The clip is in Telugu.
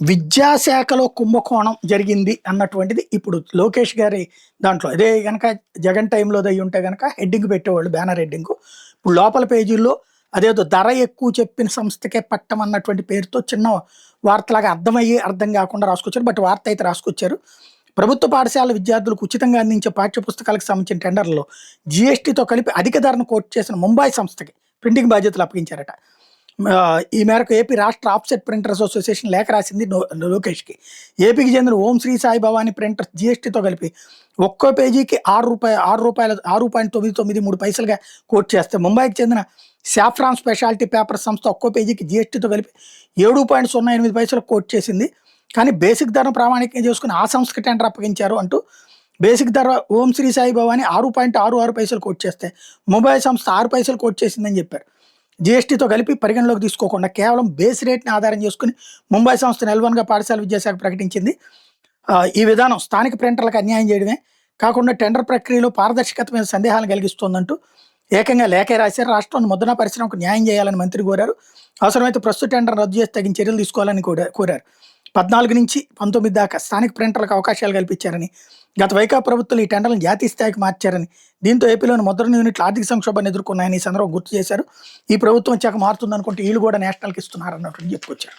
విద్యాశాఖలో కుంభకోణం జరిగింది అన్నటువంటిది ఇప్పుడు లోకేష్ గారి దాంట్లో అదే గనక జగన్ టైంలో అయ్యి ఉంటే గనక హెడ్డింగ్ పెట్టేవాళ్ళు, బ్యానర్ హెడ్డింగ్. ఇప్పుడు లోపల పేజీల్లో అదేదో ధర ఎక్కువ చెప్పిన సంస్థకే పట్టం అన్నటువంటి పేరుతో చిన్న వార్తలాగా అర్థమయ్యి అర్థం కాకుండా రాసుకొచ్చారు. బట్ వార్త అయితే రాసుకొచ్చారు. ప్రభుత్వ పాఠశాల విద్యార్థులకు ఉచితంగా అందించే పాఠ్య పుస్తకాలకు సంబంధించిన టెండర్లలో జీఎస్టీతో కలిపి అధిక ధరను కోట్ చేసిన ముంబై సంస్థకి ప్రింటింగ్ బాధ్యతలు అప్పగించారట. ఈ మేరకు ఏపీ రాష్ట్ర ఆఫ్సెట్ ప్రింటర్స్ అసోసియేషన్ లేఖ రాసింది లోకేష్కి. ఏపీకి చెందిన ఓం శ్రీ సాయి భవానీ ప్రింటర్స్ జీఎస్టీతో కలిపి ఒక్కో పేజీకి ₹6.93 కోట్ చేస్తే, ముంబైకి చెందిన సాఫ్రాన్ స్పెషాలిటీ పేపర్ సంస్థ ఒక్కో పేజీకి జీఎస్టీతో కలిపి 7.08 కోట్ చేసింది. కానీ బేసిక్ ధరను ప్రామాణికంగా చేసుకుని ఆ సంస్థకి టెండర్ అప్పగించారు అంటూ బేసిక్ ధర ఓం శ్రీ సాయి భవానీ 6.66 కోట్ చేస్తే ముంబై సంస్థ 6 కోట్ చేసిందని చెప్పారు. జీఎస్టీతో కలిపి పరిగణలోకి తీసుకోకుండా కేవలం బేస్ రేట్ని ఆధారం చేసుకుని ముంబై సంస్థ నెలవన్గా పాఠశాల విద్యాశాఖ ప్రకటించింది. ఈ విధానం స్థానిక ప్రింటర్లకు అన్యాయం చేయడమే కాకుండా టెండర్ ప్రక్రియలో పారదర్శకత మీద సందేహాలను కలిగిస్తోందంటూ ఏకంగా లేఖ రాశారు. రాష్ట్రంలో ముద్రణ పరిశ్రమకు న్యాయం చేయాలని మంత్రి కోరారు. అవసరమైతే ప్రస్తుత టెండర్ రద్దు చేసి తగిన చర్యలు తీసుకోవాలని కోరారు. 14 నుంచి 19 దాకా స్థానిక ప్రింటర్లకు అవకాశాలు కల్పించారని, గత వైకాపా ప్రభుత్వాలు ఈ టెండర్లను జాతీయ స్థాయికి మార్చారని, దీంతో ఏపీలోని ముద్రణ యూనిట్లు ఆర్థిక సంక్షోభాన్ని ఎదుర్కొన్నాయని ఈ సందర్భంగా గుర్తు చేశారు. ఈ ప్రభుత్వం వచ్చాక మారుతుందనుకుంటే వీళ్ళు కూడా నేషనల్కి ఇస్తున్నారన్నట్టు చెప్పుకొచ్చారు.